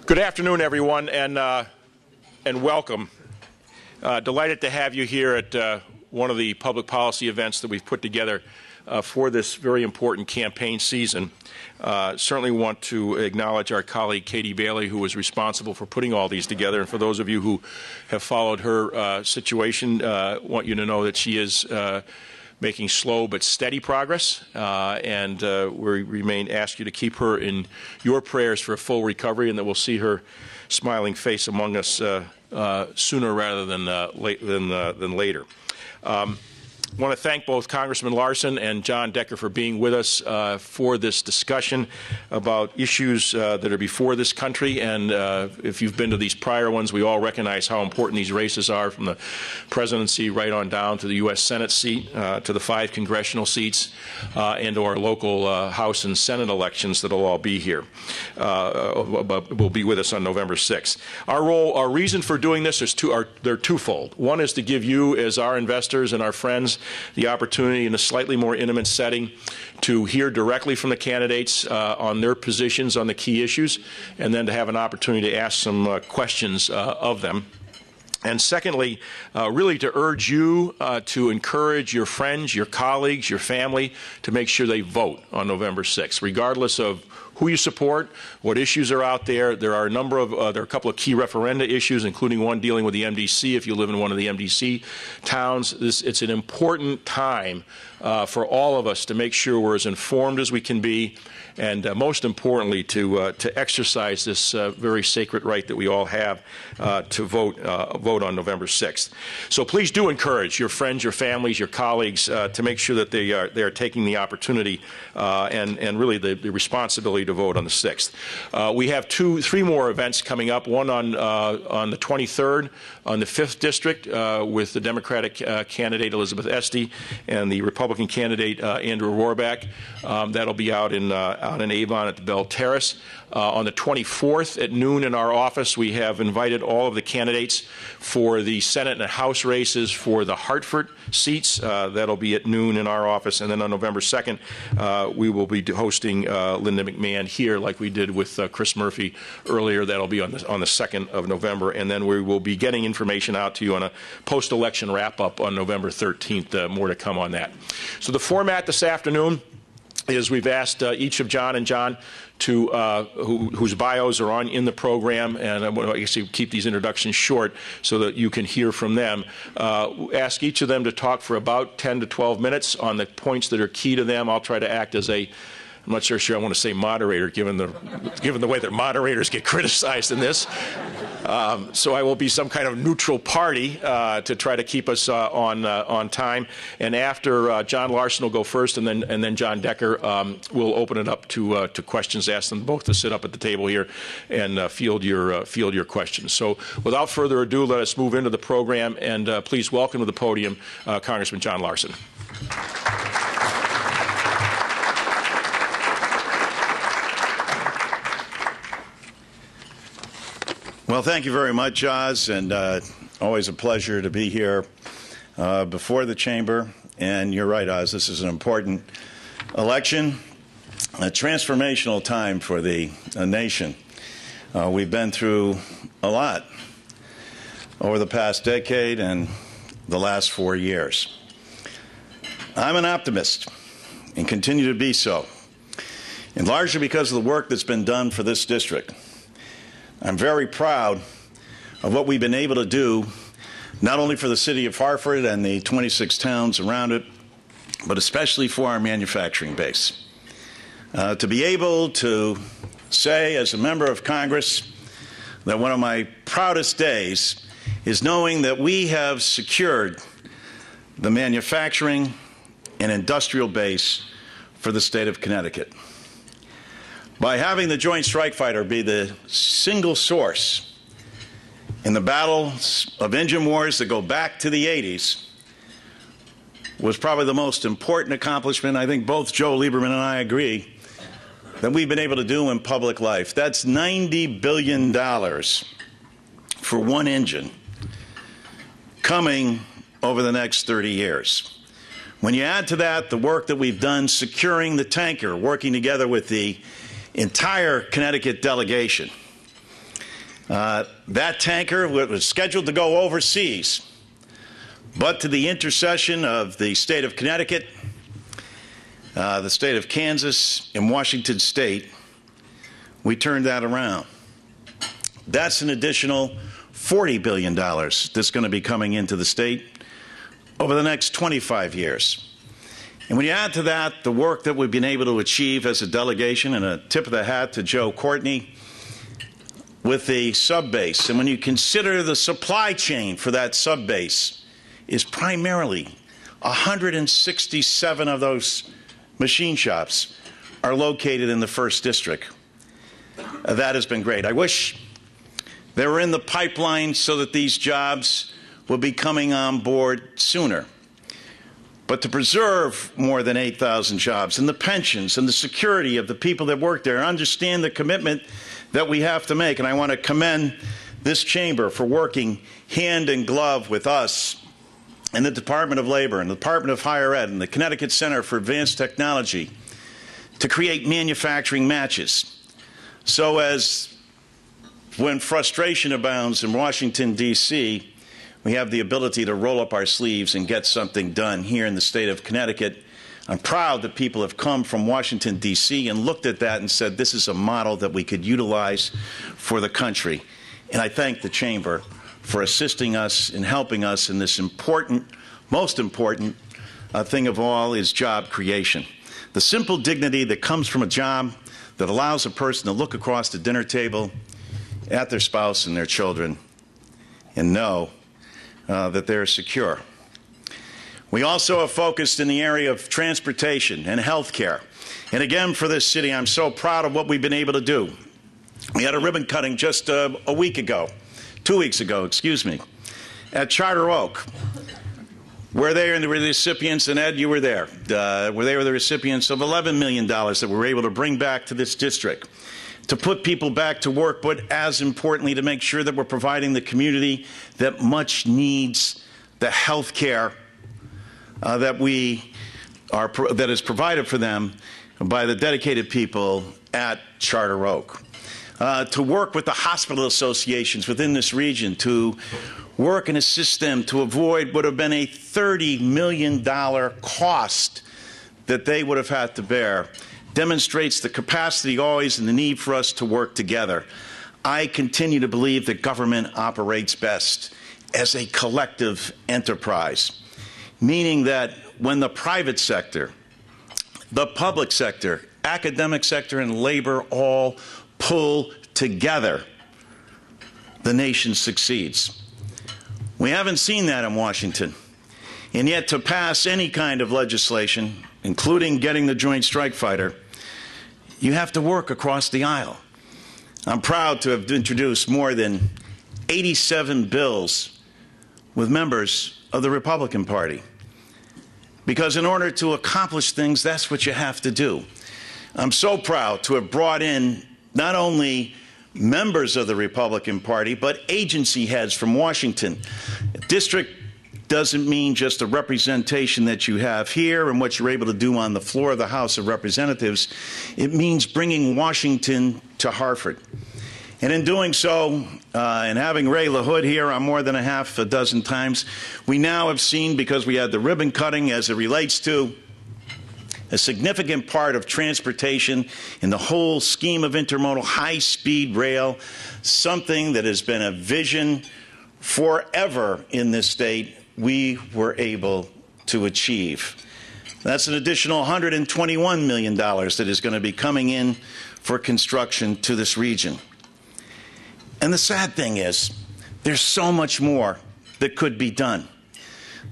Good afternoon, everyone, and welcome. Delighted to have you here at one of the public policy events that we've put together for this very important campaign season. Certainly want to acknowledge our colleague Katie Bailey, who was responsible for putting all these together. And for those of you who have followed her situation, want you to know that she is making slow but steady progress, and we ask you to keep her in your prayers for a full recovery, and that we'll see her smiling face among us sooner rather than later. I want to thank both Congressman Larson and John Decker for being with us for this discussion about issues that are before this country. And if you've been to these prior ones, we all recognize how important these races are, from the presidency right on down to the U.S. Senate seat, to the 5 congressional seats, and to our local House and Senate elections that will all be here. Will be with us on November 6th. Our reason for doing this is they're twofold. One is to give you, as our investors and our friends, the opportunity in a slightly more intimate setting to hear directly from the candidates on their positions on the key issues, and then to have an opportunity to ask some questions of them. And secondly, really to urge you to encourage your friends, your colleagues, your family to make sure they vote on November 6th, regardless of who you support, what issues are out there. There are a couple of key referenda issues, including one dealing with the MDC. If you live in one of the MDC towns, it's an important time for all of us to make sure we're as informed as we can be, and most importantly, to exercise this very sacred right that we all have to vote on November 6th. So please do encourage your friends, your families, your colleagues to make sure that they are taking the opportunity and really the responsibility to vote on the 6th. We have 3 more events coming up. One on the 23rd on the 5th District with the Democratic candidate Elizabeth Esty and the Republican candidate Andrew Rohrback. That'll be out in Avon at the Bell Terrace. On the 24th at noon in our office, we have invited all of the candidates for the Senate and House races for the Hartford seats. That'll be at noon in our office. And then on November 2nd, we will be hosting Linda McMahon here, like we did with Chris Murphy earlier. That'll be on the 2nd of November. And then we will be getting information out to you on a post-election wrap-up on November 13th. More to come on that. So the format this afternoon is we've asked each of John and John to whose bios are in the program, and I want to keep these introductions short so that you can hear from them. Ask each of them to talk for about 10 to 12 minutes on the points that are key to them. I'll try to act as I'm not sure I want to say moderator, given the way that moderators get criticized in this. So I will be some kind of neutral party to try to keep us on time. And after John Larson will go first, and then John Decker will open it up to questions. Ask them both to sit up at the table here and field your questions. So without further ado, let us move into the program, and please welcome to the podium Congressman John Larson. Well, thank you very much, Oz, and always a pleasure to be here before the chamber. And you're right, Oz, this is an important election, a transformational time for the nation. We've been through a lot over the past decade and the last 4 years. I'm an optimist and continue to be so, and largely because of the work that's been done for this district. I'm very proud of what we've been able to do, not only for the city of Hartford and the 26 towns around it, but especially for our manufacturing base. To be able to say, as a member of Congress, that one of my proudest days is knowing that we have secured the manufacturing and industrial base for the state of Connecticut. By having the Joint Strike Fighter be the single source in the battles of engine wars that go back to the 80s was probably the most important accomplishment. I think both Joe Lieberman and I agree that we've been able to do in public life. That's $90 billion for one engine coming over the next 30 years. When you add to that the work that we've done securing the tanker, working together with the entire Connecticut delegation, That tanker was scheduled to go overseas, but to the intercession of the state of Connecticut, the state of Kansas, and Washington State, we turned that around. That's an additional $40 billion that's going to be coming into the state over the next 25 years. And when you add to that the work that we've been able to achieve as a delegation, and a tip of the hat to Joe Courtney with the subbase, and when you consider the supply chain for that subbase is primarily 167 of those machine shops are located in the 1st District. That has been great. I wish they were in the pipeline so that these jobs will be coming on board sooner. But to preserve more than 8,000 jobs and the pensions and the security of the people that work there, understand the commitment that we have to make. And I want to commend this chamber for working hand in glove with us and the Department of Labor and the Department of Higher Ed and the Connecticut Center for Advanced Technology to create manufacturing matches. So as when frustration abounds in Washington, D.C., we have the ability to roll up our sleeves and get something done here in the state of Connecticut. I'm proud that people have come from Washington, D.C. and looked at that and said this is a model that we could utilize for the country. And I thank the Chamber for assisting us and helping us in this important, most important thing of all is job creation. The simple dignity that comes from a job that allows a person to look across the dinner table at their spouse and their children and know that they're secure. We also have focused in the area of transportation and health care. And again, for this city, I'm so proud of what we've been able to do. We had a ribbon cutting just a week ago, 2 weeks ago, excuse me, at Charter Oak, where they were the recipients, and Ed, you were there, where they were the recipients of $11 million that we were able to bring back to this district, to put people back to work, but as importantly, to make sure that we're providing the community that much needs the health care that is provided for them by the dedicated people at Charter Oak. To work with the hospital associations within this region to work and assist them to avoid what would have been a $30 million cost that they would have had to bear, demonstrates the capacity always and the need for us to work together. I continue to believe that government operates best as a collective enterprise, meaning that when the private sector, the public sector, academic sector, and labor all pull together, the nation succeeds. We haven't seen that in Washington. And yet to pass any kind of legislation, including getting the Joint Strike Fighter, you have to work across the aisle. I'm proud to have introduced more than 87 bills with members of the Republican Party. Because in order to accomplish things, that's what you have to do. I'm so proud to have brought in not only members of the Republican Party, but agency heads from Washington. District doesn't mean just a representation that you have here and what you're able to do on the floor of the House of Representatives. It means bringing Washington to Hartford. And in doing so, and having Ray LaHood here on more than a half a dozen times, we now have seen, because we had the ribbon cutting as it relates to a significant part of transportation in the whole scheme of intermodal high-speed rail, something that has been a vision forever in this state, we were able to achieve. That's an additional $121 million that is going to be coming in for construction to this region. And the sad thing is, there's so much more that could be done.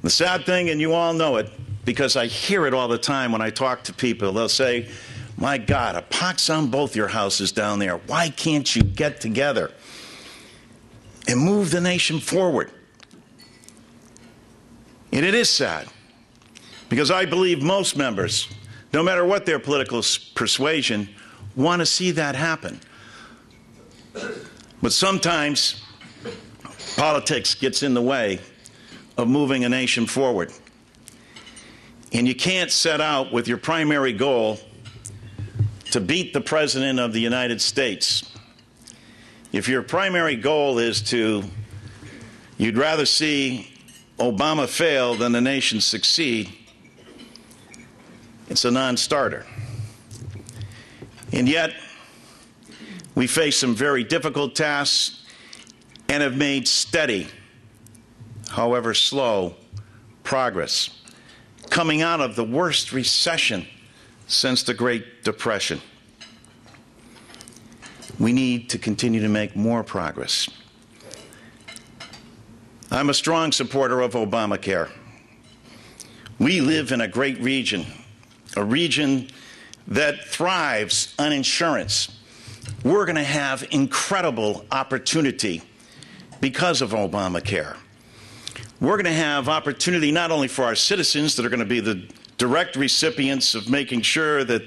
The sad thing, and you all know it, because I hear it all the time when I talk to people, they'll say, my God, a pox on both your houses down there. Why can't you get together and move the nation forward? And it is sad, because I believe most members, no matter what their political persuasion, want to see that happen. But sometimes politics gets in the way of moving a nation forward. And you can't set out with your primary goal to beat the President of the United States if your primary goal is you'd rather see Obama fail than the nation succeed, it's a non-starter. And yet, we face some very difficult tasks and have made steady, however slow, progress, coming out of the worst recession since the Great Depression. We need to continue to make more progress. I'm a strong supporter of Obamacare. We live in a great region, a region that thrives on insurance. We're going to have incredible opportunity because of Obamacare. We're going to have opportunity not only for our citizens that are going to be the direct recipients of making sure that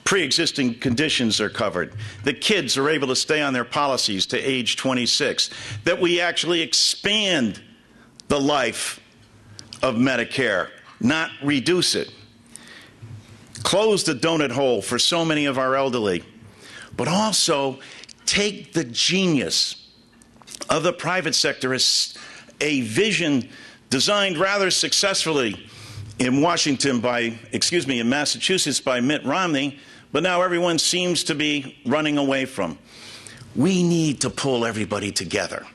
pre-existing conditions are covered, that kids are able to stay on their policies to age 26, that we actually expand the life of Medicare, not reduce it. Close the donut hole for so many of our elderly, but also take the genius of the private sector as a vision designed rather successfully in Massachusetts by Mitt Romney, but now everyone seems to be running away from. We need to pull everybody together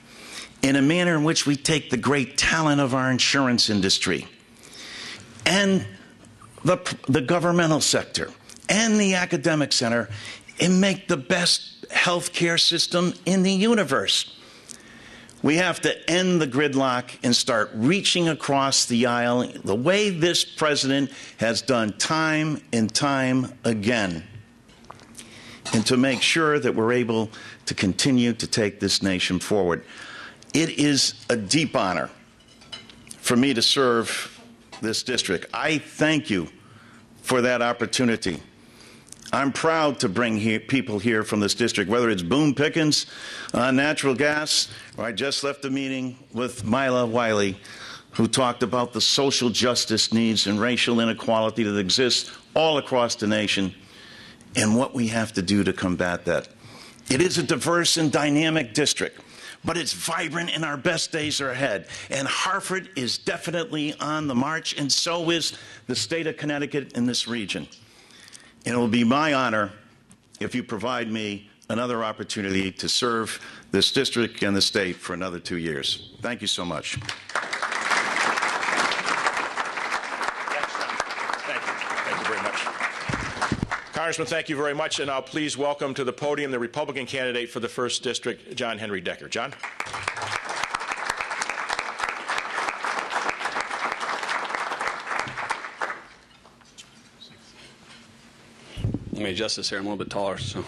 in a manner in which we take the great talent of our insurance industry and the governmental sector and the academic center and make the best healthcare system in the universe. We have to end the gridlock and start reaching across the aisle the way this president has done time and time again, and to make sure that we're able to continue to take this nation forward. It is a deep honor for me to serve this district. I thank you for that opportunity. I'm proud to bring people here from this district, whether it's boom pickings on natural gas, or I just left a meeting with Myla Wiley, who talked about the social justice needs and racial inequality that exists all across the nation and what we have to do to combat that. It is a diverse and dynamic district, but it's vibrant and our best days are ahead. And Hartford is definitely on the march, and so is the state of Connecticut in this region. And it will be my honor if you provide me another opportunity to serve this district and the state for another 2 years. Thank you so much. Thank you very much. Congressman, thank you very much. And I'll please welcome to the podium the Republican candidate for the 1st District, John Henry Decker. John? Let me adjust this here. I'm a little bit taller. So,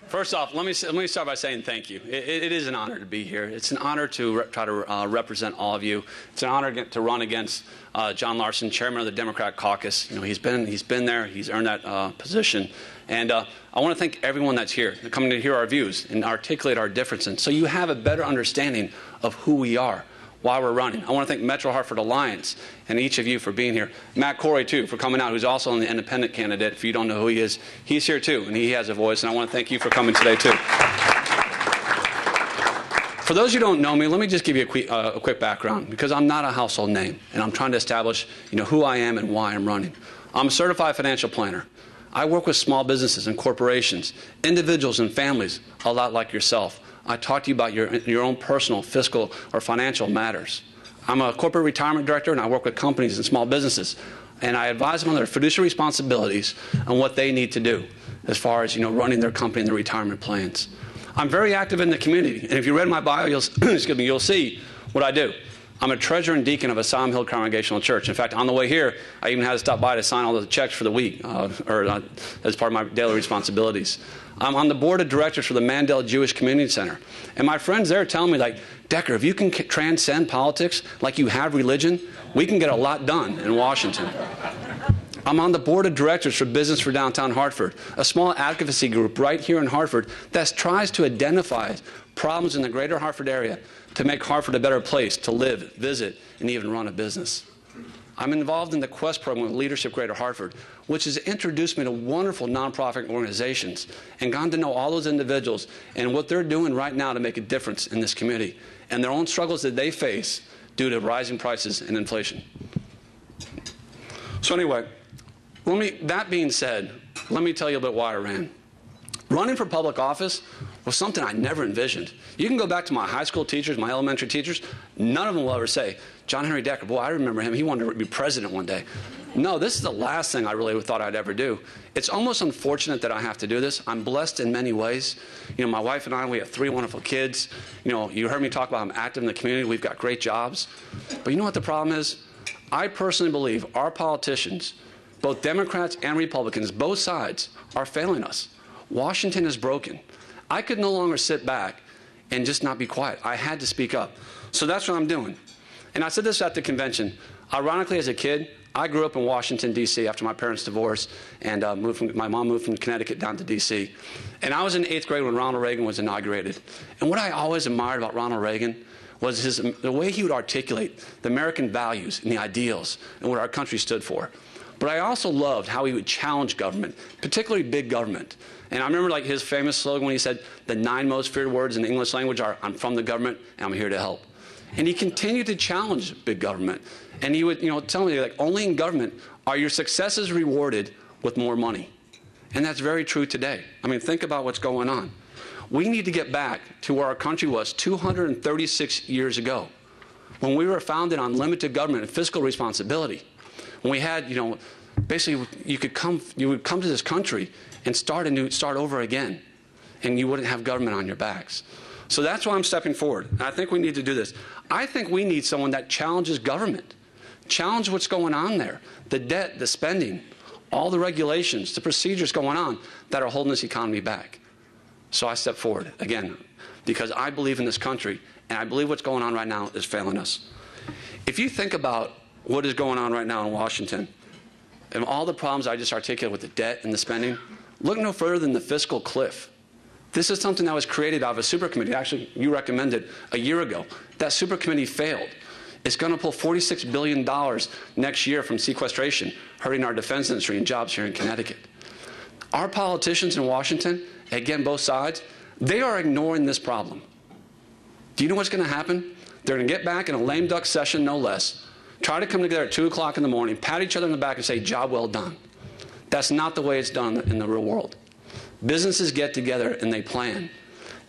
first off, let me start by saying thank you. It is an honor to be here. It's an honor to try to represent all of you. It's an honor to run against John Larson, chairman of the Democrat caucus. You know, he's been there. He's earned that position. And I want to thank everyone that's here, coming to hear our views and articulate our differences, so you have a better understanding of who we are, why we're running. I want to thank Metro Hartford Alliance and each of you for being here. Matt Corey, too, for coming out, who's also an independent candidate. If you don't know who he is, he's here, too, and he has a voice, and I want to thank you for coming today, too. For those who don't know me, let me just give you a quick background, because I'm not a household name, and I'm trying to establish who I am and why I'm running. I'm a certified financial planner. I work with small businesses and corporations, individuals and families, a lot like yourself. I talk to you about your own personal, fiscal, or financial matters. I'm a corporate retirement director, and I work with companies and small businesses, and I advise them on their fiduciary responsibilities and what they need to do as far as running their company and their retirement plans. I'm very active in the community, and if you read my bio, you'll see what I do. I'm a treasurer and deacon of Asylum Hill Congregational Church. In fact, on the way here, I even had to stop by to sign all the checks for the week, as part of my daily responsibilities. I'm on the board of directors for the Mandel Jewish Community Center. And my friends there tell me, like, Decker, if you can transcend politics like you have religion, we can get a lot done in Washington. I'm on the board of directors for Business for Downtown Hartford, a small advocacy group right here in Hartford that tries to identify problems in the greater Hartford area to make Hartford a better place to live, visit, and even run a business. I'm involved in the Quest program with Leadership Greater Hartford, which has introduced me to wonderful nonprofit organizations and gotten to know all those individuals and what they're doing right now to make a difference in this community and their own struggles that they face due to rising prices and inflation. So anyway, that being said, let me tell you about why I ran. Running for public office was something I never envisioned. You can go back to my high school teachers, my elementary teachers, none of them will ever say, John Henry Decker, boy, I remember him, he wanted to be president one day. No, this is the last thing I really thought I'd ever do. It's almost unfortunate that I have to do this. I'm blessed in many ways. You know, my wife and I, we have 3 wonderful kids. You know, you heard me talk about I'm active in the community. We've got great jobs. But you know what the problem is? I personally believe our politicians, both Democrats and Republicans, both sides, are failing us. Washington is broken. I could no longer sit back and just not be quiet. I had to speak up. So that's what I'm doing. And I said this at the convention. Ironically, as a kid, I grew up in Washington, D.C. after my parents' divorce, and my mom moved from Connecticut down to D.C. And I was in 8th grade when Ronald Reagan was inaugurated. And what I always admired about Ronald Reagan was the way he would articulate the American values and the ideals and what our country stood for. But I also loved how he would challenge government, particularly big government. And I remember like his famous slogan when he said, the 9 most feared words in the English language are, I'm from the government and I'm here to help. And he continued to challenge big government. And he would tell me, like, only in government are your successes rewarded with more money. And that's very true today. I mean, think about what's going on. We need to get back to where our country was 236 years ago, when we were founded on limited government and fiscal responsibility. When we had, basically you would come to this country and start over again, and you wouldn't have government on your backs. So that's why I'm stepping forward. And I think we need to do this. I think we need someone that challenges government, challenge what's going on there, the debt, the spending, all the regulations, the procedures going on that are holding this economy back. So I step forward, again, because I believe in this country, and I believe what's going on right now is failing us. If you think about what is going on right now in Washington, and all the problems I just articulated with the debt and the spending, look no further than the fiscal cliff. This is something that was created out of a super committee. Actually, you recommended a year ago. That super committee failed. It's going to pull $46 billion next year from sequestration, hurting our defense industry and jobs here in Connecticut. Our politicians in Washington, again, both sides, they are ignoring this problem. Do you know what's going to happen? They're going to get back in a lame duck session, no less, try to come together at 2 o'clock in the morning, pat each other in the back and say, job well done. That's not the way it's done in the real world. Businesses get together and they plan.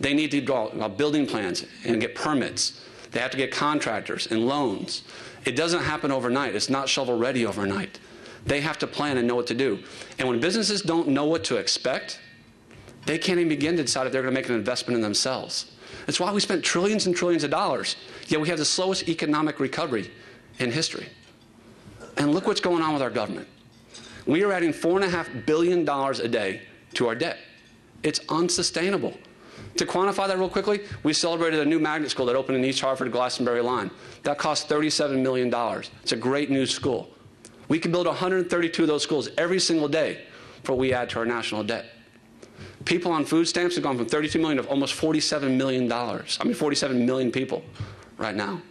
They need to draw building plans and get permits. They have to get contractors and loans. It doesn't happen overnight. It's not shovel ready overnight. They have to plan and know what to do. And when businesses don't know what to expect, they can't even begin to decide if they're going to make an investment in themselves. That's why we spent trillions and trillions of dollars, yet we have the slowest economic recovery in history. And look what's going on with our government. We are adding $4.5 billion a day to our debt. It's unsustainable. To quantify that real quickly, we celebrated a new magnet school that opened in East Hartford, Glastonbury line. That cost $37 million. It's a great new school. We could build 132 of those schools every single day for what we add to our national debt. People on food stamps have gone from 32 million to almost $47 million. 47 million people right now.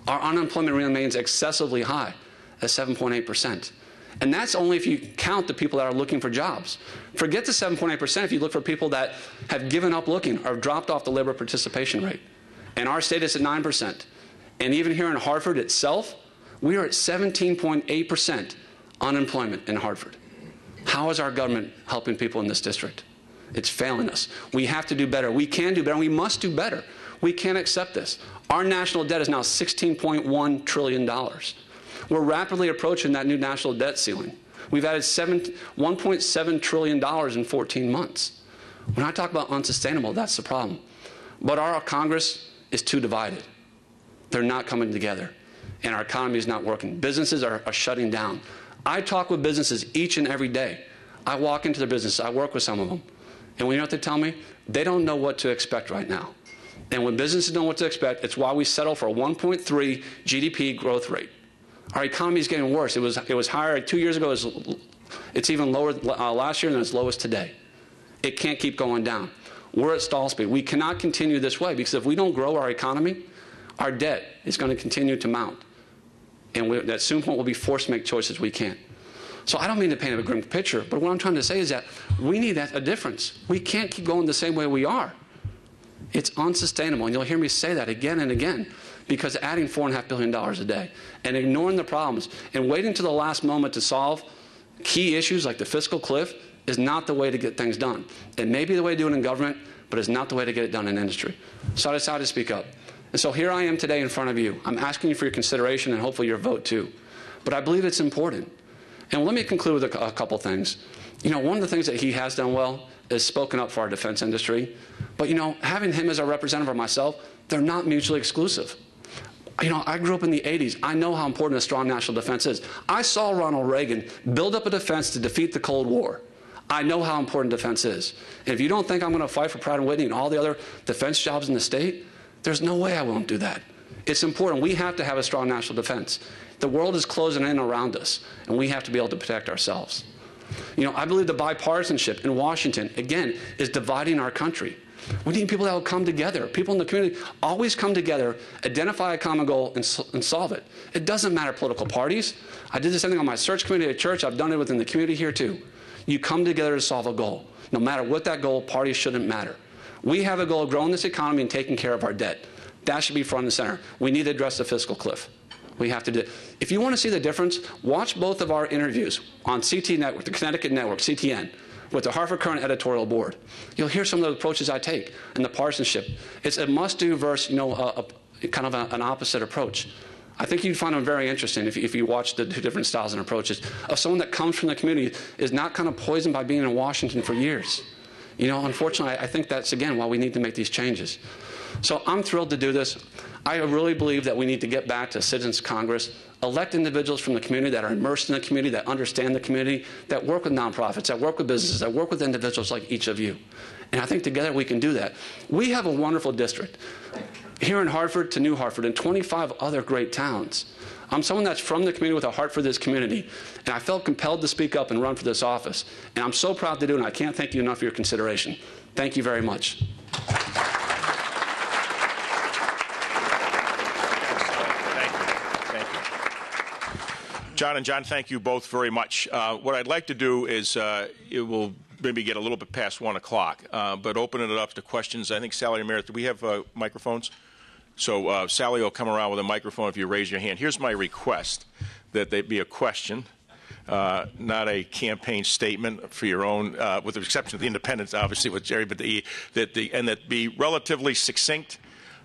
Our unemployment remains excessively high at 7.8%. And that's only if you count the people that are looking for jobs. Forget the 7.8% if you look for people that have given up looking or have dropped off the labor participation rate. And our state is at 9%. And even here in Hartford itself, we are at 17.8% unemployment in Hartford. How is our government helping people in this district? It's failing us. We have to do better. We can do better, and we must do better. We can't accept this. Our national debt is now $16.1 trillion. We're rapidly approaching that new national debt ceiling. We've added $1.7 trillion in 14 months. When I talk about unsustainable, that's the problem. But our Congress is too divided. They're not coming together, and our economy is not working. Businesses are shutting down. I talk with businesses each and every day. I walk into their business. I work with some of them. And you know what they tell me? They don't know what to expect right now. And when businesses don't know what to expect, it's why we settle for a 1.3 GDP growth rate. Our economy is getting worse. It was higher 2 years ago. It's even lower last year than it's lowest today. It can't keep going down. We're at stall speed. We cannot continue this way because if we don't grow our economy, our debt is going to continue to mount. And at some point, we'll be forced to make choices we can't. So I don't mean to paint a grim picture, but what I'm trying to say is that we need a difference. We can't keep going the same way we are. It's unsustainable, and you'll hear me say that again and again, because adding $4.5 billion a day and ignoring the problems and waiting to the last moment to solve key issues like the fiscal cliff is not the way to get things done. It may be the way to do it in government, but it's not the way to get it done in industry. So I decided to speak up. And so here I am today in front of you. I'm asking you for your consideration and hopefully your vote too. But I believe it's important. And let me conclude with a couple things. You know, one of the things that he has done well is spoken up for our defense industry. But, you know, having him as a representative or myself, they're not mutually exclusive. You know, I grew up in the 80s. I know how important a strong national defense is. I saw Ronald Reagan build up a defense to defeat the Cold War. I know how important defense is. And if you don't think I'm going to fight for Pratt & Whitney and all the other defense jobs in the state, there's no way I won't do that. It's important. We have to have a strong national defense. The world is closing in around us, and we have to be able to protect ourselves. You know, I believe the bipartisanship in Washington, again, is dividing our country. We need people that will come together. People in the community always come together, identify a common goal, and solve it. It doesn't matter political parties. I did the same thing on my search committee at church. I've done it within the community here, too. You come together to solve a goal. No matter what that goal, parties shouldn't matter. We have a goal of growing this economy and taking care of our debt. That should be front and center. We need to address the fiscal cliff. We have to do it. If you want to see the difference, watch both of our interviews on CT Network, the Connecticut Network, CTN, with the Hartford Current editorial board. You'll hear some of the approaches I take and the partisanship. It's a must-do versus, you know, kind of an opposite approach. I think you'd find them very interesting if you watch the two different styles and approaches of someone that comes from the community, is not kind of poisoned by being in Washington for years. You know, unfortunately, I think that's, again, why we need to make these changes. So I'm thrilled to do this. I really believe that we need to get back to Citizens Congress, elect individuals from the community that are immersed in the community, that understand the community, that work with nonprofits, that work with businesses, that work with individuals like each of you. And I think together we can do that. We have a wonderful district here in Hartford to New Hartford and 25 other great towns. I'm someone that's from the community with a heart for this community, and I felt compelled to speak up and run for this office. And I'm so proud to do it, and I can't thank you enough for your consideration. Thank you very much. John and John, thank you both very much. What I'd like to do is it will maybe get a little bit past 1 o'clock, but open it up to questions. I think Sally and Meredith, do we have microphones? So Sally will come around with a microphone if you raise your hand. Here's my request, that they be a question, not a campaign statement for your own, with the exception of the independents, obviously, with Jerry, but that be relatively succinct.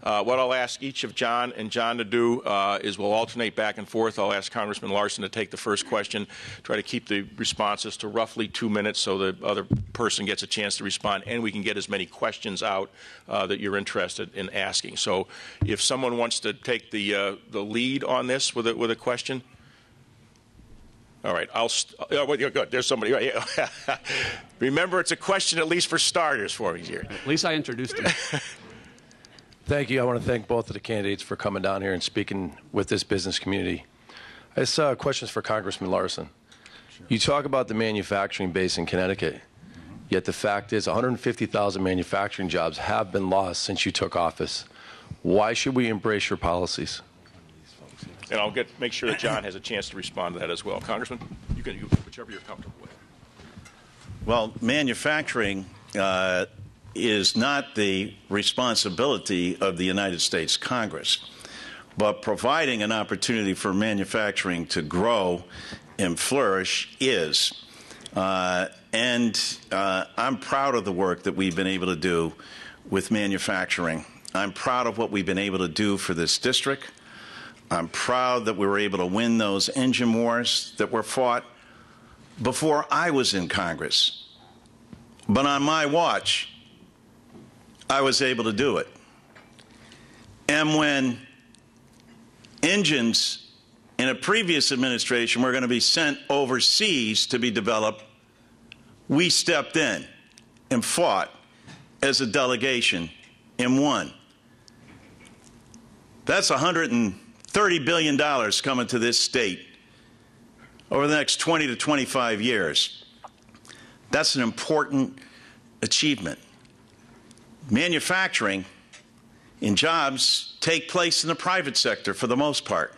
What I'll ask each of John and John to do is we'll alternate back and forth. I'll ask Congressman Larson to take the first question, try to keep the responses to roughly 2 minutes so the other person gets a chance to respond, and we can get as many questions out that you're interested in asking. So if someone wants to take the lead on this with a question. All right, good. There's somebody. Remember, it's a question at least for starters for me here. At least I introduced him. Thank you. I want to thank both of the candidates for coming down here and speaking with this business community. I have questions for Congressman Larson. Sure. You talk about the manufacturing base in Connecticut, yet the fact is 150,000 manufacturing jobs have been lost since you took office. Why should we embrace your policies? And I'll make sure that John has a chance to respond to that as well. Congressman, you can whichever you're comfortable with. Well, manufacturing is not the responsibility of the United States Congress, but providing an opportunity for manufacturing to grow and flourish is. And I'm proud of the work that we've been able to do with manufacturing. I'm proud of what we've been able to do for this district. I'm proud that we were able to win those engine wars that were fought before I was in Congress. But on my watch, I was able to do it. And when engines in a previous administration were going to be sent overseas to be developed, we stepped in and fought as a delegation and won. That's $130 billion coming to this state over the next 20 to 25 years. That's an important achievement. Manufacturing and jobs take place in the private sector for the most part.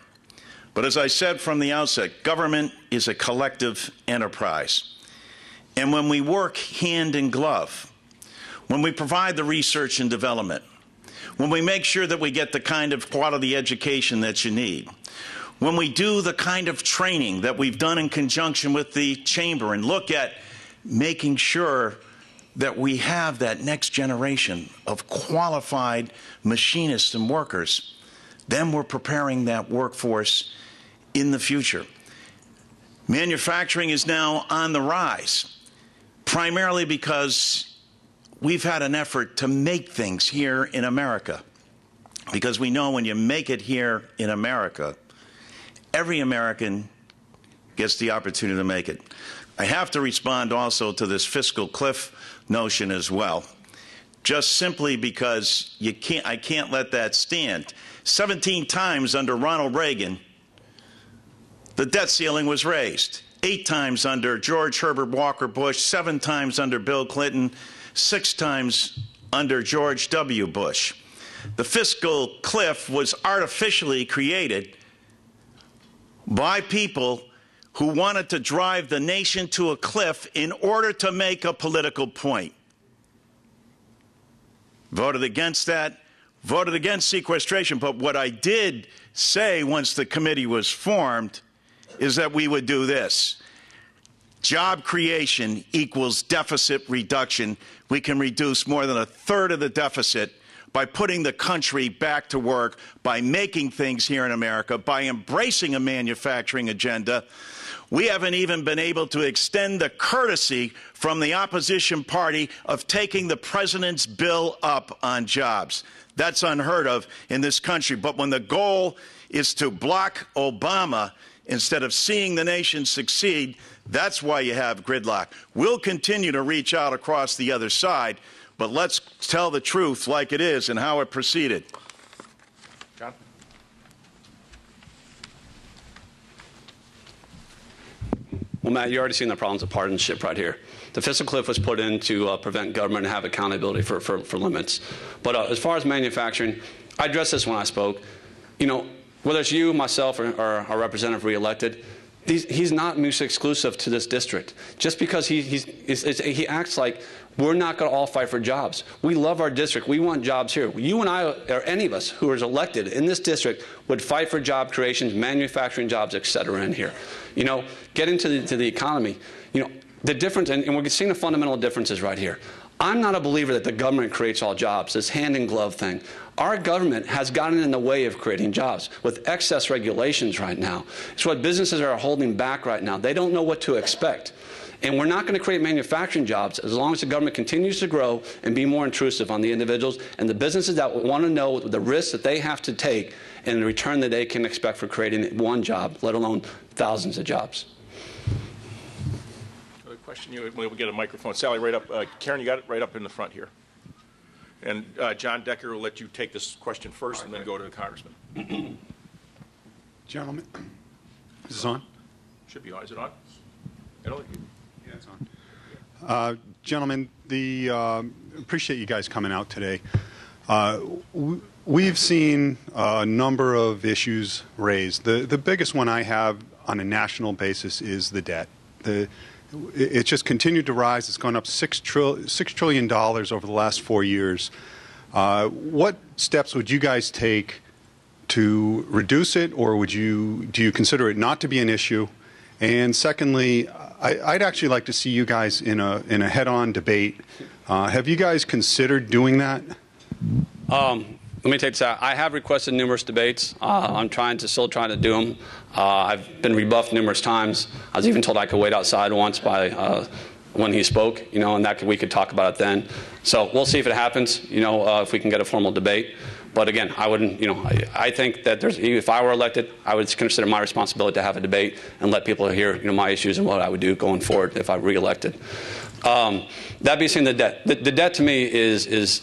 But as I said from the outset, government is a collective enterprise. And when we work hand in glove, when we provide the research and development, when we make sure that we get the kind of quality education that you need, when we do the kind of training that we've done in conjunction with the Chamber and look at making sure that we have that next generation of qualified machinists and workers, then we're preparing that workforce in the future. Manufacturing is now on the rise, primarily because we've had an effort to make things here in America. Because we know when you make it here in America, every American gets the opportunity to make it. I have to respond also to this fiscal cliff notion as well, just simply because I can't let that stand. 17 times under Ronald Reagan, the debt ceiling was raised. 8 times under George Herbert Walker Bush, 7 times under Bill Clinton, 6 times under George W. Bush. The fiscal cliff was artificially created by people who wanted to drive the nation to a cliff in order to make a political point. Voted against that, voted against sequestration. But what I did say once the committee was formed is that we would do this. Job creation equals deficit reduction. We can reduce more than 1/3 of the deficit by putting the country back to work, by making things here in America, by embracing a manufacturing agenda. We haven't even been able to extend the courtesy from the opposition party of taking the president's bill up on jobs. That's unheard of in this country. But when the goal is to block Obama instead of seeing the nation succeed, that's why you have gridlock. We'll continue to reach out across the other side, but let's tell the truth like it is and how it proceeded. John? Well, Matt, you already seen the problems of partisanship right here. The fiscal cliff was put in to prevent government and have accountability for limits. But as far as manufacturing, I addressed this when I spoke. You know, whether it's you, myself, or our representative reelected, he's not mutually exclusive to this district. Just because he acts like we're not going to all fight for jobs. We love our district. We want jobs here. You and I, or any of us who is elected in this district, would fight for job creations, manufacturing jobs, et cetera, in here. You know, getting to the economy, you know, the difference, and we're seeing the fundamental differences right here. I'm not a believer that the government creates all jobs, this hand-in-glove thing. Our government has gotten in the way of creating jobs with excess regulations right now. It's what businesses are holding back right now. They don't know what to expect. And we're not going to create manufacturing jobs as long as the government continues to grow and be more intrusive on the individuals and the businesses that want to know the risks that they have to take and the return that they can expect for creating one job, let alone thousands of jobs. Question, we'll get a microphone. Sally, right up. Karen, you got it right up in the front here. And John Decker will let you take this question first and then go to the congressman. Gentlemen, is this on? Should be on. Is it on? I don't think yeah, it's on. Gentlemen, appreciate you guys coming out today. We've seen a number of issues raised. The biggest one I have on a national basis is the debt. It's just continued to rise. It's gone up $6 trillion over the last 4 years. What steps would you guys take to reduce it, or do you consider it not to be an issue? And secondly, I'd actually like to see you guys in a head-on debate. Have you guys considered doing that? Let me take this out. I have requested numerous debates. I'm still trying to do them. I've been rebuffed numerous times. I was even told I could wait outside once by when he spoke, you know, and we could talk about it then. So we'll see if it happens, you know, if we can get a formal debate. But again, I wouldn't, you know, I think that if I were elected, I would consider my responsibility to have a debate and let people hear, you know, my issues and what I would do going forward if I'm reelected. That being said, the debt. The debt to me is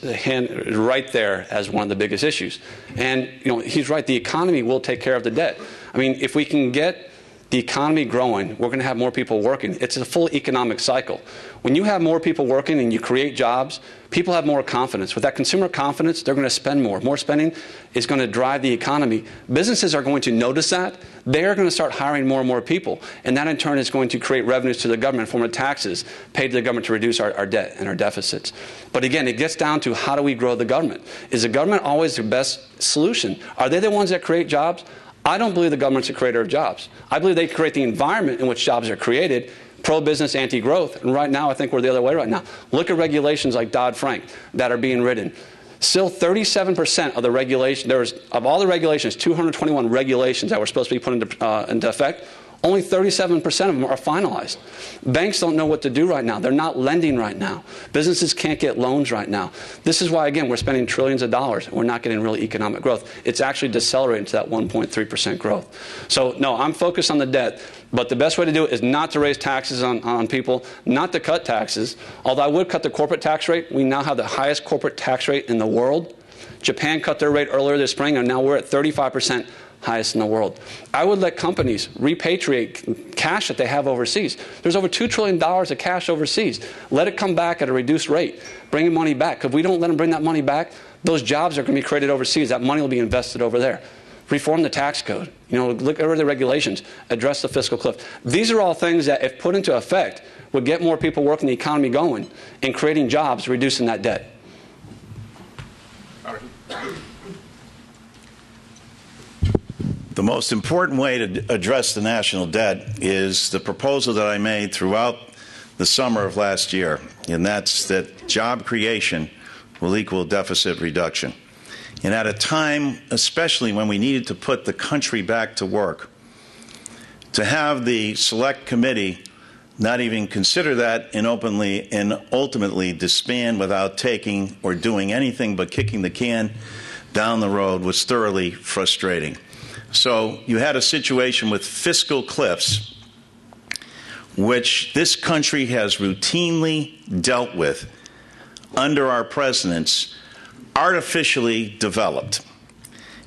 right there as one of the biggest issues. And, you know, he's right. The economy will take care of the debt. I mean, if we can get the economy growing, we're going to have more people working. It's a full economic cycle. When you have more people working and you create jobs, people have more confidence. With that consumer confidence, they're going to spend more. More spending is going to drive the economy. Businesses are going to notice that. They're going to start hiring more and more people. And that, in turn, is going to create revenues to the government in the form of taxes paid to the government to reduce our debt and our deficits. But again, it gets down to how do we grow the government? Is the government always the best solution? Are they the ones that create jobs? I don't believe the government's a creator of jobs. I believe they create the environment in which jobs are created, pro-business, anti-growth. And right now, I think we're the other way right now. Look at regulations like Dodd-Frank that are being written. Still 37% of the regulation, of all the regulations, 221 regulations that were supposed to be put into effect, only 37% of them are finalized. Banks don't know what to do right now. They're not lending right now. Businesses can't get loans right now. This is why, again, we're spending trillions of dollars and we're not getting real economic growth. It's actually decelerating to that 1.3% growth. So, no, I'm focused on the debt. But the best way to do it is not to raise taxes on people, not to cut taxes. Although I would cut the corporate tax rate. We now have the highest corporate tax rate in the world. Japan cut their rate earlier this spring, and now we're at 35%. Highest in the world. I would let companies repatriate cash that they have overseas. There's over $2 trillion of cash overseas. Let it come back at a reduced rate. Bring the money back. If we don't let them bring that money back, those jobs are going to be created overseas. That money will be invested over there. Reform the tax code. Look at the regulations. Address the fiscal cliff. These are all things that, if put into effect, would get more people working, the economy going, and creating jobs, reducing that debt. The most important way to address the national debt is the proposal that I made throughout the summer of last year, and that's that job creation will equal deficit reduction. And at a time, especially when we needed to put the country back to work, to have the select committee not even consider that and ultimately disband without taking or doing anything but kicking the can down the road was thoroughly frustrating. So you had a situation with fiscal cliffs, which this country has routinely dealt with under our presidents, artificially developed,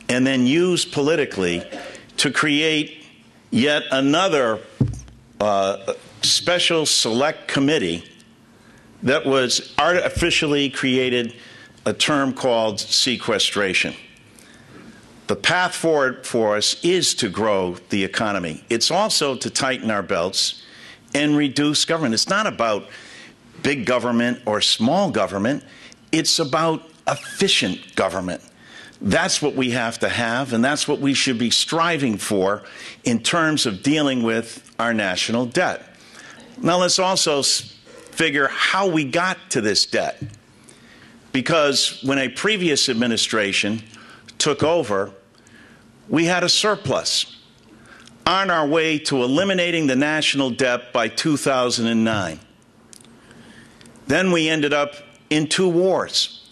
and then used politically to create yet another special select committee that was artificially created, a term called sequestration. The path forward for us is to grow the economy. It's also to tighten our belts and reduce government. It's not about big government or small government. It's about efficient government. That's what we have to have, and that's what we should be striving for in terms of dealing with our national debt. Now let's also figure how we got to this debt. Because when a previous administration took over, we had a surplus on our way to eliminating the national debt by 2009. Then we ended up in 2 wars.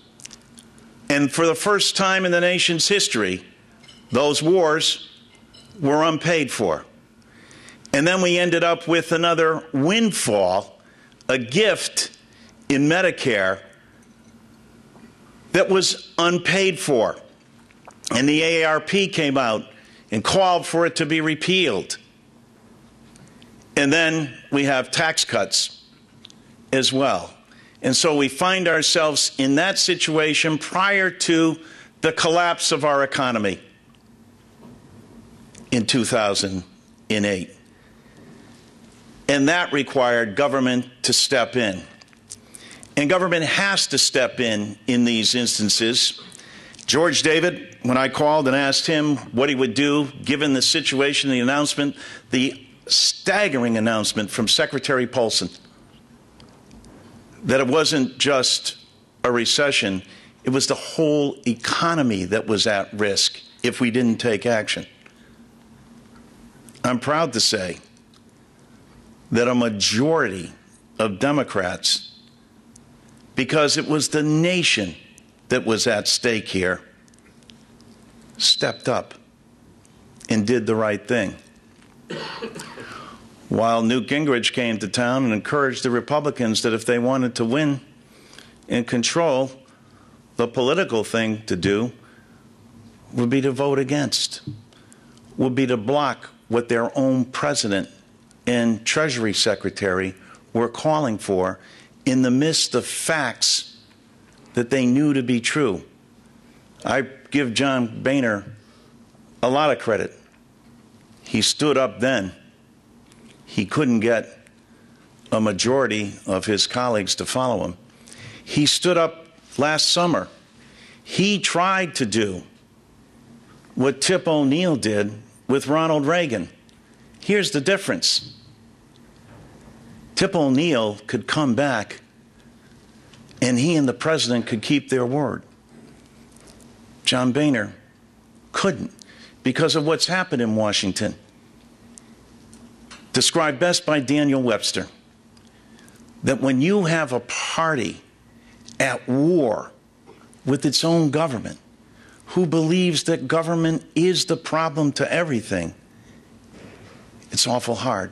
And for the first time in the nation's history, those wars were unpaid for. And then we ended up with another windfall, a gift in Medicare that was unpaid for. And the AARP came out and called for it to be repealed. And then we have tax cuts as well. And so we find ourselves in that situation prior to the collapse of our economy in 2008. And that required government to step in. And government has to step in these instances. George David, when I called and asked him what he would do given the situation, the announcement, the staggering announcement from Secretary Paulson, that it wasn't just a recession, it was the whole economy that was at risk if we didn't take action. I'm proud to say that a majority of Democrats, because it was the nation that was at stake here, stepped up and did the right thing. While Newt Gingrich came to town and encouraged the Republicans that if they wanted to win and control, the political thing to do would be to vote against. would be to block what their own president and Treasury Secretary were calling for in the midst of facts that they knew to be true. I give John Boehner a lot of credit. He stood up then. He couldn't get a majority of his colleagues to follow him. He stood up last summer. He tried to do what Tip O'Neill did with Ronald Reagan. Here's the difference. Tip O'Neill could come back and he and the president could keep their word. John Boehner couldn't because of what's happened in Washington. Described best by Daniel Webster, that when you have a party at war with its own government, who believes that government is the problem to everything, it's awful hard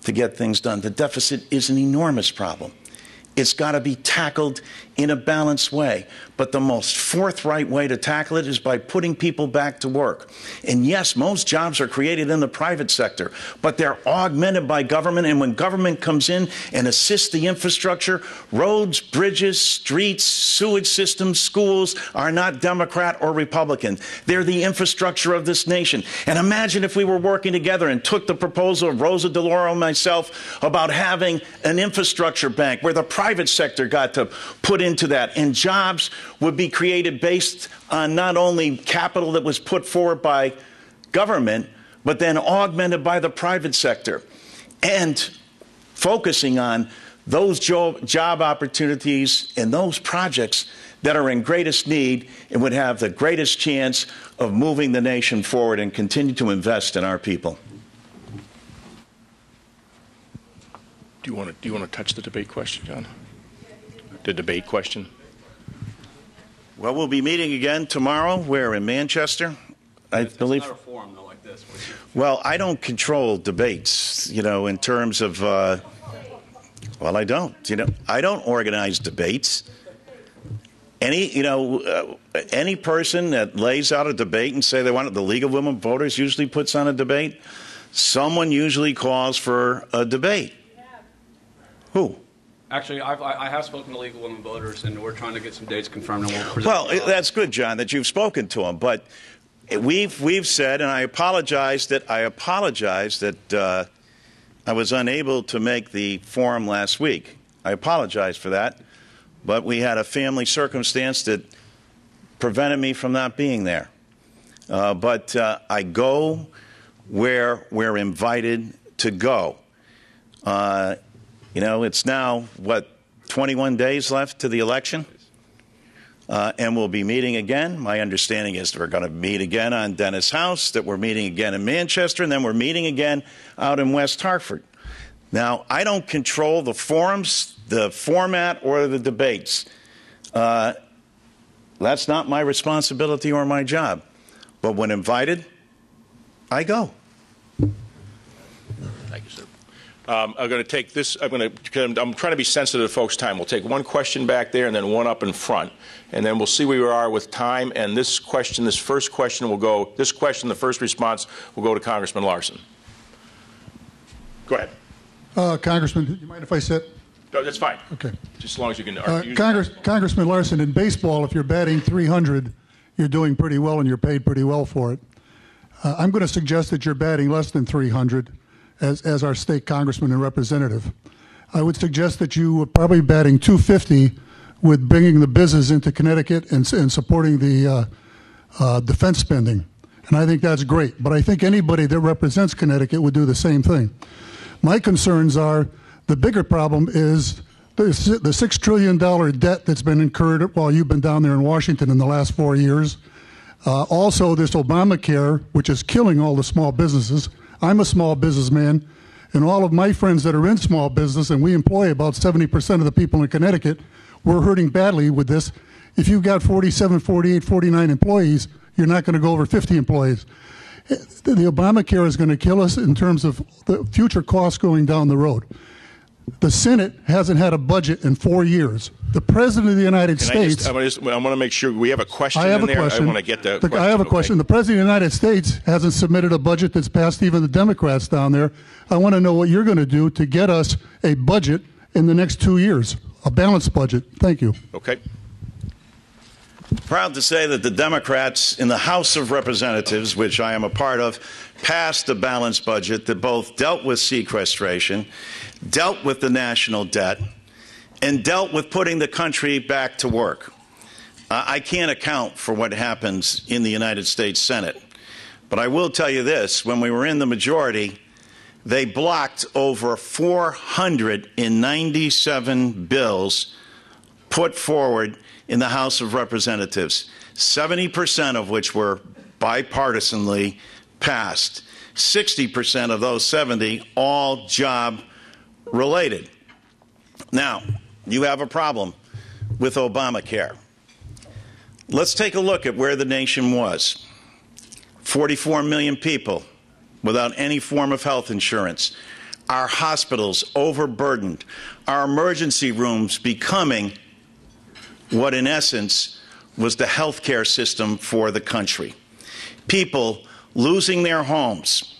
to get things done. The deficit is an enormous problem. It's got to be tackled in a balanced way. But the most forthright way to tackle it is by putting people back to work. And yes, most jobs are created in the private sector, but they're augmented by government. And when government comes in and assists the infrastructure, roads, bridges, streets, sewage systems, schools are not Democrat or Republican. They're the infrastructure of this nation. And imagine if we were working together and took the proposal of Rosa DeLauro and myself about having an infrastructure bank where the private sector got to put into that, and jobs would be created based on not only capital that was put forward by government, but then augmented by the private sector, and focusing on those job opportunities and those projects that are in greatest need and would have the greatest chance of moving the nation forward and continue to invest in our people. Do you want to touch the debate question, John? The debate question. Well, we'll be meeting again tomorrow. We're in Manchester, I believe. It's not a forum, though, like this. Well, I don't control debates, in terms of, well, I don't. I don't organize debates. Any person that lays out a debate and say they want it, the League of Women Voters usually puts on a debate. Someone usually calls for a debate. Who? Actually, I have spoken to League of Women Voters, and we're trying to get some dates confirmed. And we'll present. Well, that's good, John, that you've spoken to them. But we've said, and I apologize that I was unable to make the forum last week. I apologize for that. But we had a family circumstance that prevented me from not being there. But I go where we're invited to go. It's now, 21 days left to the election? And we'll be meeting again. My understanding is that we're going to meet again on Dennis House, that we're meeting again in Manchester, and then we're meeting again out in West Hartford. Now, I don't control the forums, the format, or the debates. That's not my responsibility or my job. But when invited, I go. Thank you, sir. I'm going to take this. I'm trying to be sensitive to folks' time. We'll take one question back there and then one up in front, and then we'll see where we are with time. And the first response will go to Congressman Larson. Go ahead. Congressman, do you mind if I sit? No, that's fine. Okay. Just as long as you can. Congressman Larson, in baseball, if you're batting 300, you're doing pretty well and you're paid pretty well for it. I'm going to suggest that you're batting less than 300 as our state congressman and representative. I would suggest that you were probably batting 250 with bringing the business into Connecticut and supporting the defense spending. And I think that's great. But I think anybody that represents Connecticut would do the same thing. My concerns are the bigger problem is the $6 trillion debt that's been incurred while you've been down there in Washington in the last 4 years. Also, this Obamacare, which is killing all the small businesses. I'm a small businessman, and all of my friends that are in small business, and we employ about 70% of the people in Connecticut, we're hurting badly with this. If you've got 47, 48, 49 employees, you're not going to go over 50 employees. The Obamacare is going to kill us in terms of the future costs going down the road. The Senate hasn't had a budget in 4 years. The President of the United States... I want to make sure we have a question I have in there. a question. I want to get the question. I have a question. The President of the United States hasn't submitted a budget that's passed even the Democrats down there. I want to know what you're going to do to get us a budget in the next 2 years, a balanced budget. Thank you. Okay. Proud to say that the Democrats in the House of Representatives, which I am a part of, passed a balanced budget that both dealt with sequestration, dealt with the national debt, and dealt with putting the country back to work. I can't account for what happens in the United States Senate, but I will tell you this. When we were in the majority, they blocked over 497 bills put forward in the House of Representatives, 70% of which were bipartisanly passed. 60% of those 70 all job-related. Now, you have a problem with Obamacare. Let's take a look at where the nation was. 44 million people without any form of health insurance. Our hospitals overburdened. Our emergency rooms becoming what in essence was the health care system for the country. People losing their homes,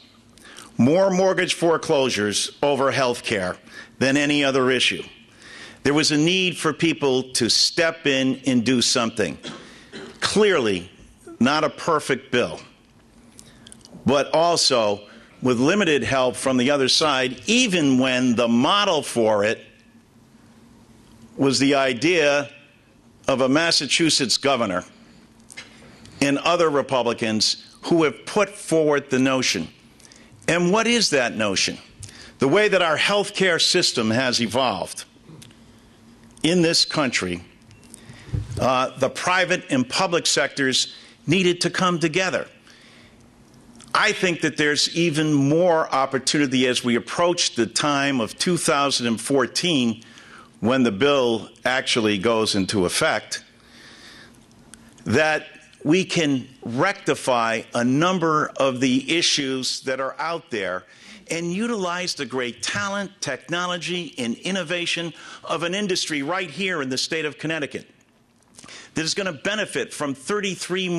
more mortgage foreclosures over health care than any other issue. There was a need for people to step in and do something. Clearly, not a perfect bill, but also with limited help from the other side, even when the model for it was the idea of a Massachusetts governor and other Republicans who have put forward the notion. And what is that notion? The way that our health care system has evolved in this country, the private and public sectors needed to come together. I think that there's even more opportunity as we approach the time of 2014 when the bill actually goes into effect, that we can rectify a number of the issues that are out there and utilize the great talent, technology, and innovation of an industry right here in the state of Connecticut that is going to benefit from 33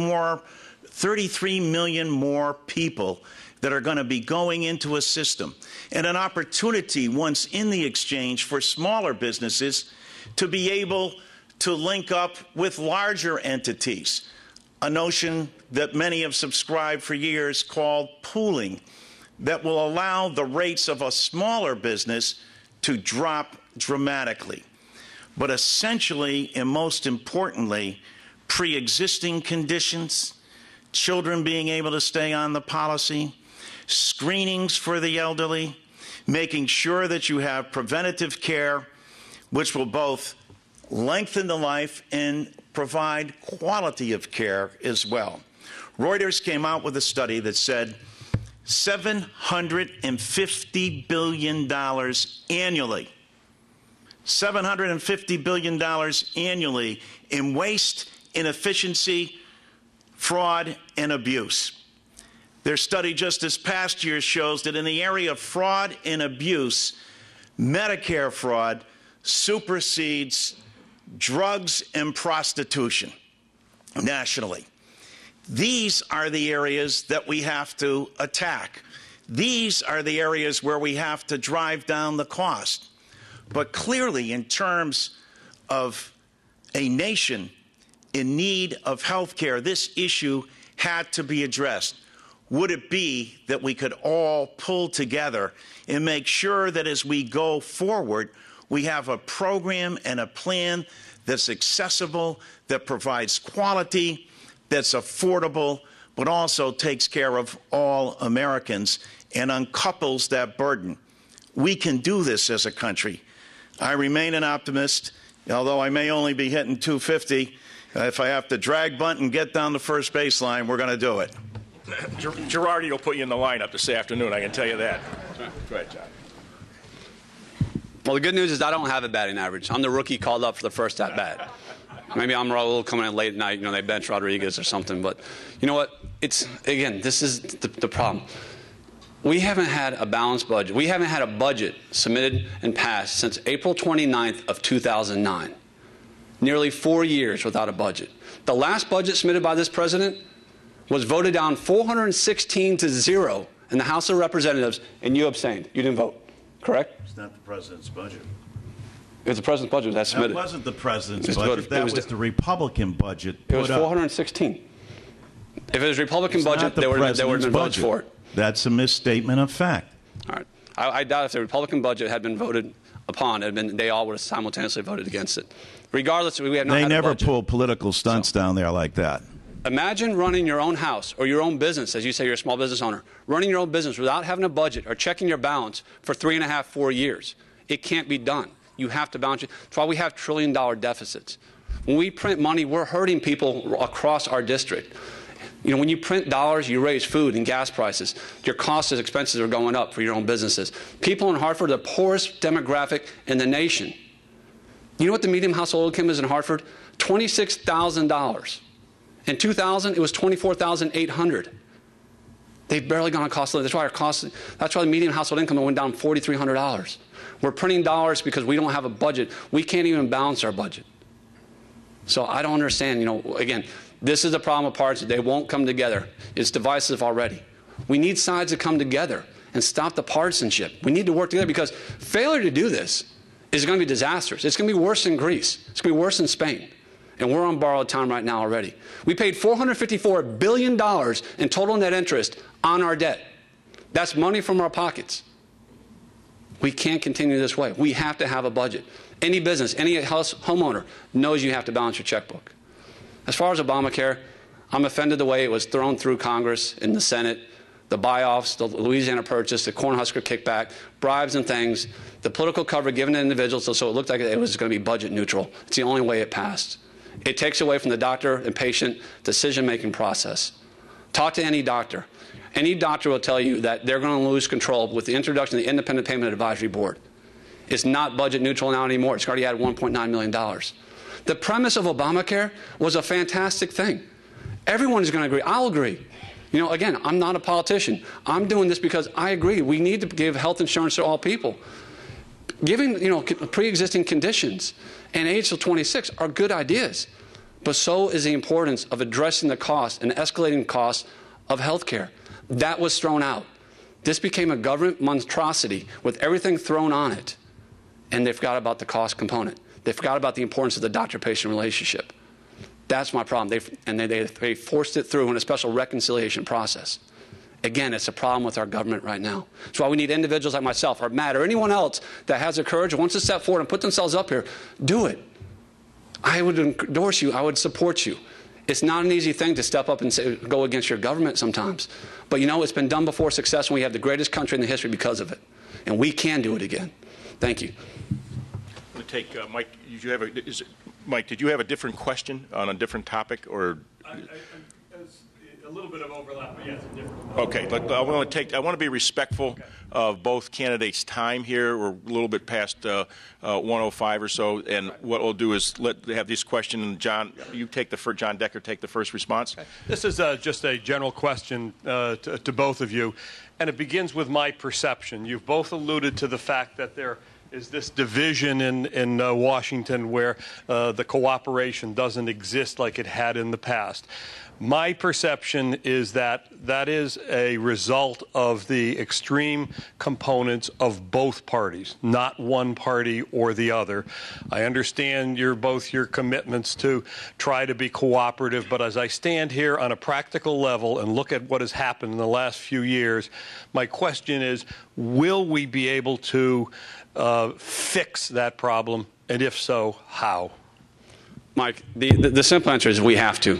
million more people that are going to be going into a system, and an opportunity once in the exchange for smaller businesses to be able to link up with larger entities, a notion that many have subscribed for years called pooling, that will allow the rates of a smaller business to drop dramatically. But essentially, and most importantly, pre-existing conditions, children being able to stay on the policy, screenings for the elderly, making sure that you have preventative care, which will both lengthen the life and provide quality of care as well. Reuters came out with a study that said $750 billion annually. $750 billion annually in waste, inefficiency, fraud, and abuse. Their study just this past year shows that in the area of fraud and abuse, Medicare fraud supersedes drugs and prostitution nationally. These are the areas that we have to attack. These are the areas where we have to drive down the cost. But clearly, in terms of a nation in need of health care, this issue had to be addressed. Would it be that we could all pull together and make sure that as we go forward, we have a program and a plan that's accessible, that provides quality, that's affordable, but also takes care of all Americans and uncouples that burden. We can do this as a country. I remain an optimist, although I may only be hitting 250. If I have to drag bunt and get down the first baseline, we're going to do it. Girardi will put you in the lineup this afternoon, I can tell you that. Go ahead, John. Well, the good news is I don't have a batting average. I'm the rookie called up for the first at bat. Maybe I'm a little coming in late at night, they bench Rodriguez or something. But you know what? Again, this is the problem. We haven't had a balanced budget. We haven't had a budget submitted and passed since April 29th of 2009. Nearly 4 years without a budget. The last budget submitted by this president was voted down 416-0 in the House of Representatives, and you abstained. You didn't vote, correct? It's not the president's budget. It was the president's budget that submitted. That wasn't the president's budget. Voted. That was the Republican budget. It was 416. If it was Republican budget, there would have been votes for it. That's a misstatement of fact. All right. I doubt if the Republican budget had been voted upon, they all would have simultaneously voted against it. Regardless, we have not had a budget. They never pull political stunts down there like that. Imagine running your own house or your own business, as you say you're a small business owner, running your own business without having a budget or checking your balance for 3.5, 4 years. It can't be done. You have to balance it. That's why we have trillion-dollar deficits. When we print money, we're hurting people across our district. You know, when you print dollars, you raise food and gas prices. Your costs and expenses are going up for your own businesses. People in Hartford are the poorest demographic in the nation. You know what the median household income is in Hartford? $26,000. In 2000, it was $24,800. They've barely gone on cost of living. That's why the median household income went down $4,300. We're printing dollars because we don't have a budget. We can't even balance our budget. So I don't understand, you know, again, this is the problem with parties. They won't come together. It's divisive already. We need sides to come together and stop the partisanship. We need to work together because failure to do this is going to be disastrous. It's going to be worse than Greece. It's going to be worse than Spain. And we're on borrowed time right now already. We paid $454 billion in total net interest on our debt. That's money from our pockets. We can't continue this way. We have to have a budget. Any business, any homeowner knows you have to balance your checkbook. As far as Obamacare, I'm offended the way it was thrown through Congress, in the Senate, the buy-offs, the Louisiana Purchase, the Cornhusker kickback, bribes and things, the political cover given to individuals so it looked like it was going to be budget neutral. It's the only way it passed. It takes away from the doctor and patient decision-making process. Talk to any doctor. Any doctor will tell you that they're going to lose control with the introduction of the Independent Payment Advisory Board. It's not budget neutral now anymore. It's already added $1.9 million. The premise of Obamacare was a fantastic thing. Everyone is going to agree. I'll agree. You know, again, I'm not a politician. I'm doing this because I agree. We need to give health insurance to all people. Giving, you know, pre-existing conditions and age till 26 are good ideas. But so is the importance of addressing the cost and escalating costs of health care. That was thrown out. This became a government monstrosity with everything thrown on it. And they forgot about the cost component. They forgot about the importance of the doctor-patient relationship. That's my problem. They forced it through in a special reconciliation process. Again, it's a problem with our government right now. That's why we need individuals like myself or Matt or anyone else that has the courage and wants to step forward and put themselves up here. Do it. I would endorse you. I would support you. It's not an easy thing to step up and say, go against your government sometimes. But, you know, it's been done before success, and we have the greatest country in the history because of it. And we can do it again. Thank you. I'm going to take Mike. Mike, did you have a different question on a different topic, or? A little bit of overlap, but yes, a different. Okay, I want to be respectful of both candidates' time here. We're a little bit past 1:05 or so, and what we'll do is have this question. And John, John Decker, take the first response. Okay. This is just a general question to both of you, and it begins with my perception. You've both alluded to the fact that there is this division in Washington where the cooperation doesn't exist like it had in the past. My perception is that that is a result of the extreme components of both parties, not one party or the other. I understand your commitments to try to be cooperative, but as I stand here on a practical level and look at what has happened in the last few years, my question is, will we be able to fix that problem, and if so, how? Mike, the simple answer is we have to.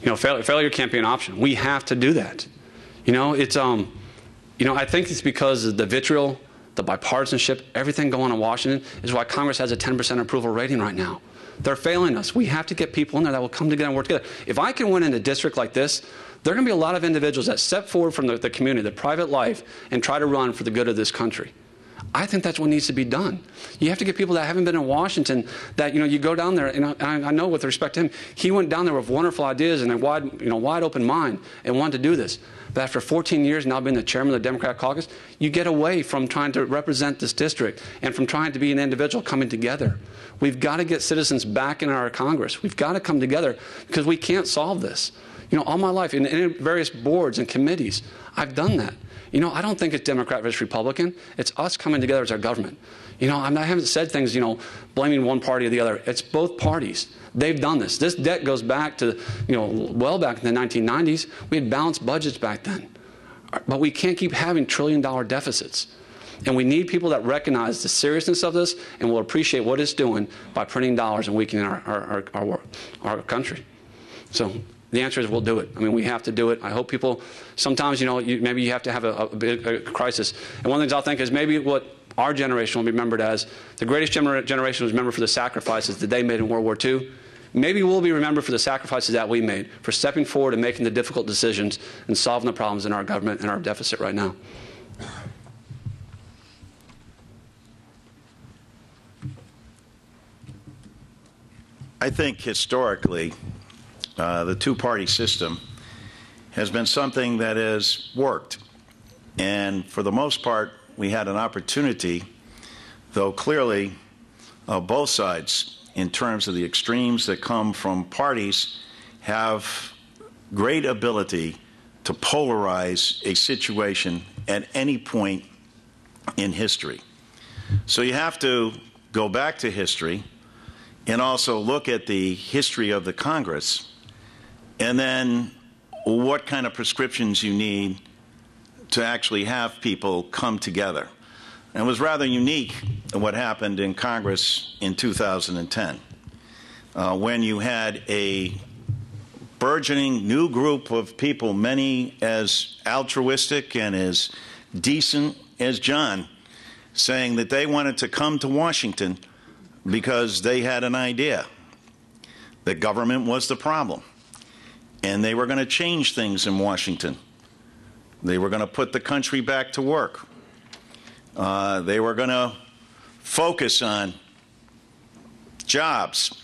You know, failure can't be an option. We have to do that. You know, it's you know, I think it's because of the vitriol, the bipartisanship, everything going on in Washington is why Congress has a 10% approval rating right now. They're failing us. We have to get people in there that will come together and work together. If I can win in a district like this, there are going to be a lot of individuals that step forward from the community, the private life, and try to run for the good of this country. I think that's what needs to be done. You have to get people that haven't been in Washington that, you go down there, and I know with respect to him, he went down there with wonderful ideas and a wide open mind and wanted to do this. But after 14 years now being the chairman of the Democrat caucus, you get away from trying to represent this district and from trying to be an individual coming together. We've got to get citizens back in our Congress. We've got to come together because we can't solve this. All my life in various boards and committees, I've done that. I don't think it's Democrat versus Republican. It's us coming together as our government. I haven't said things, blaming one party or the other. It's both parties. They've done this. This debt goes back to, well back in the 1990s. We had balanced budgets back then. But we can't keep having trillion-dollar deficits. And we need people that recognize the seriousness of this and will appreciate what it's doing by printing dollars and weakening our country. So the answer is we'll do it. We have to do it. I hope people, sometimes, maybe you have to have a crisis. And one of the things I'll think is maybe what our generation will be remembered as, the greatest generation was remembered for the sacrifices that they made in World War II. Maybe we'll be remembered for the sacrifices that we made, for stepping forward and making the difficult decisions and solving the problems in our government and our deficit right now. I think historically, the two-party system has been something that has worked. And for the most part, we had an opportunity, though clearly both sides, in terms of the extremes that come from parties, have great ability to polarize a situation at any point in history. So you have to go back to history and also look at the history of the Congress, and then what kind of prescriptions you need to actually have people come together. And it was rather unique what happened in Congress in 2010, when you had a burgeoning new group of people, many as altruistic and as decent as John, saying that they wanted to come to Washington because they had an idea that government was the problem, and they were going to change things in Washington. They were going to put the country back to work. They were going to focus on jobs.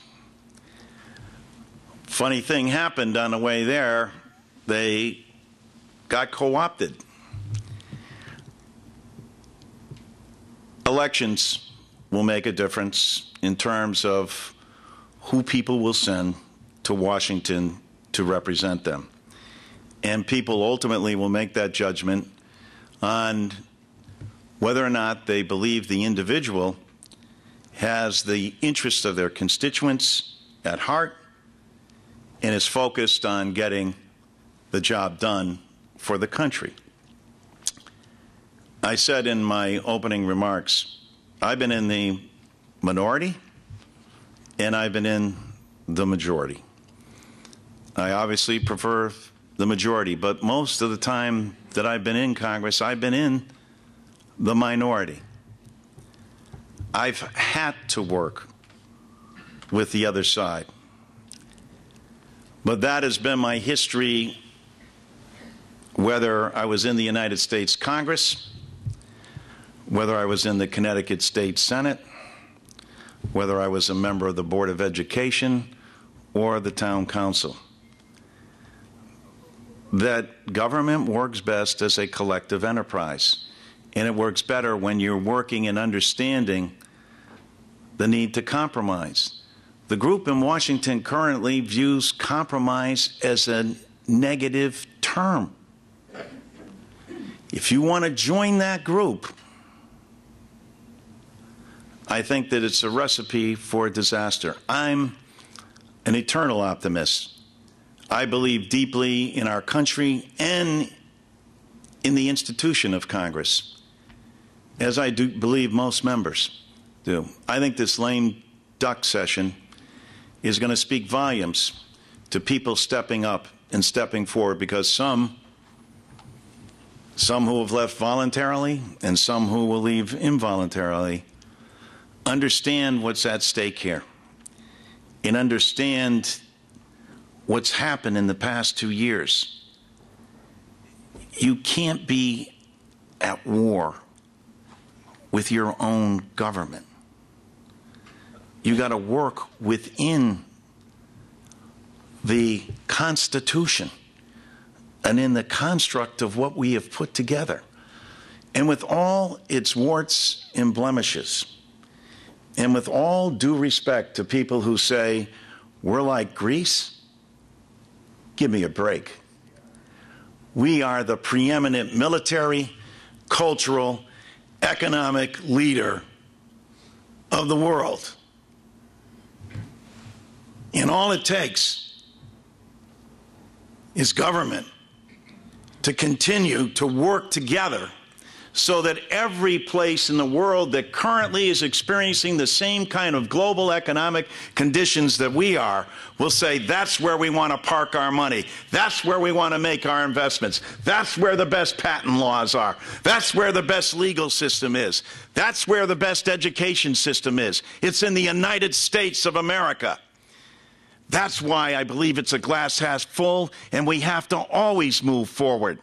Funny thing happened on the way there. They got co-opted. Elections will make a difference in terms of who people will send to Washington to represent them. And people ultimately will make that judgment on whether or not they believe the individual has the interests of their constituents at heart and is focused on getting the job done for the country. I said in my opening remarks, I've been in the minority and I've been in the majority. I obviously prefer the majority, but most of the time that I've been in Congress, I've been in the minority. I've had to work with the other side. But that has been my history, whether I was in the United States Congress, whether I was in the Connecticut State Senate, whether I was a member of the Board of Education or the Town Council. That government works best as a collective enterprise. And it works better when you're working and understanding the need to compromise. The group in Washington currently views compromise as a negative term. If you want to join that group, I think that it's a recipe for disaster. I'm an eternal optimist. I believe deeply in our country and in the institution of Congress, as I do believe most members do. I think this lame duck session is going to speak volumes to people stepping up and stepping forward, because some who have left voluntarily and some who will leave involuntarily understand what's at stake here and understand what's happened in the past 2 years. You can't be at war with your own government. You got to work within the Constitution and in the construct of what we have put together. And with all its warts and blemishes, and with all due respect to people who say, we're like Greece, give me a break. We are the preeminent military, cultural, economic leader of the world. And all it takes is government to continue to work together so that every place in the world that currently is experiencing the same kind of global economic conditions that we are will say, that's where we want to park our money. That's where we want to make our investments. That's where the best patent laws are. That's where the best legal system is. That's where the best education system is. It's in the United States of America. That's why I believe it's a glass half full, and we have to always move forward.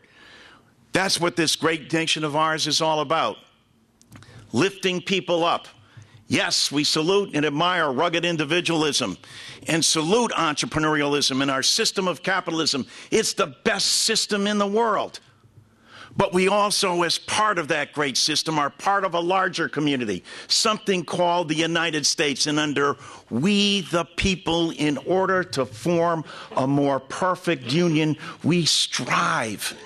That's what this great nation of ours is all about. Lifting people up. Yes, we salute and admire rugged individualism and salute entrepreneurialism in our system of capitalism. It's the best system in the world. But we also, as part of that great system, are part of a larger community, something called the United States. And under we the people, in order to form a more perfect union, we strive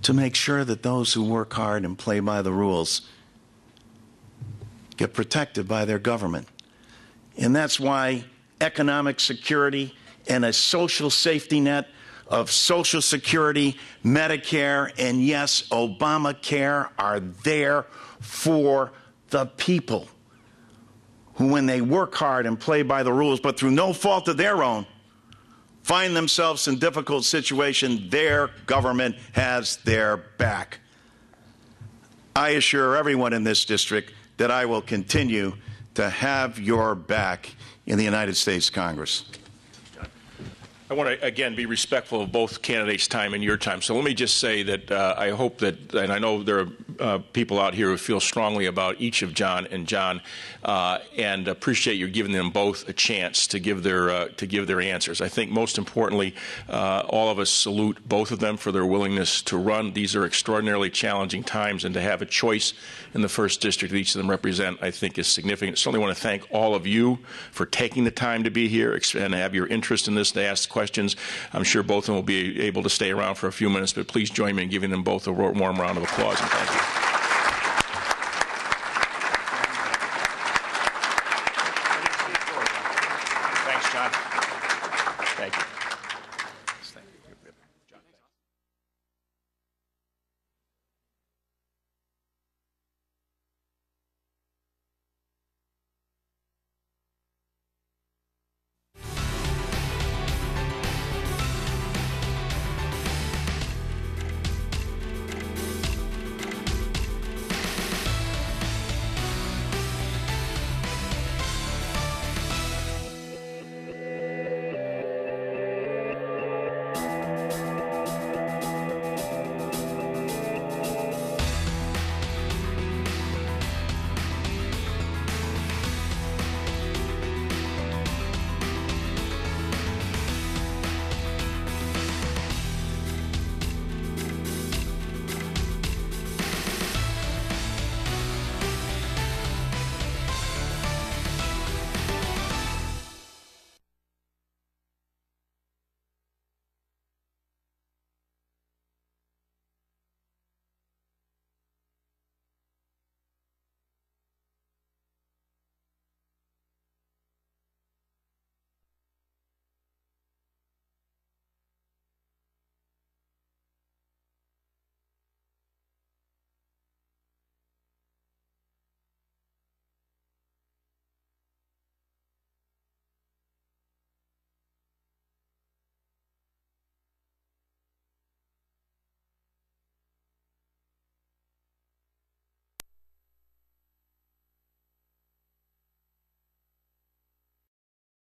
to make sure that those who work hard and play by the rules get protected by their government. And that's why economic security and a social safety net of Social Security, Medicare, and yes, Obamacare are there for the people who, when they work hard and play by the rules, but through no fault of their own, find themselves in difficult situations, their government has their back. I assure everyone in this district that I will continue to have your back in the United States Congress. I want to, again, be respectful of both candidates' time and your time. So let me just say that I hope that, and I know there are people out here who feel strongly about each of John and John, and appreciate you giving them both a chance to give their answers. I think most importantly, all of us salute both of them for their willingness to run. These are extraordinarily challenging times, and to have a choice in the 1st District that each of them represent, I think, is significant. I certainly want to thank all of you for taking the time to be here and have your interest in this, to ask questions. I'm sure both of them will be able to stay around for a few minutes, but please join me in giving them both a warm round of applause, and thank you.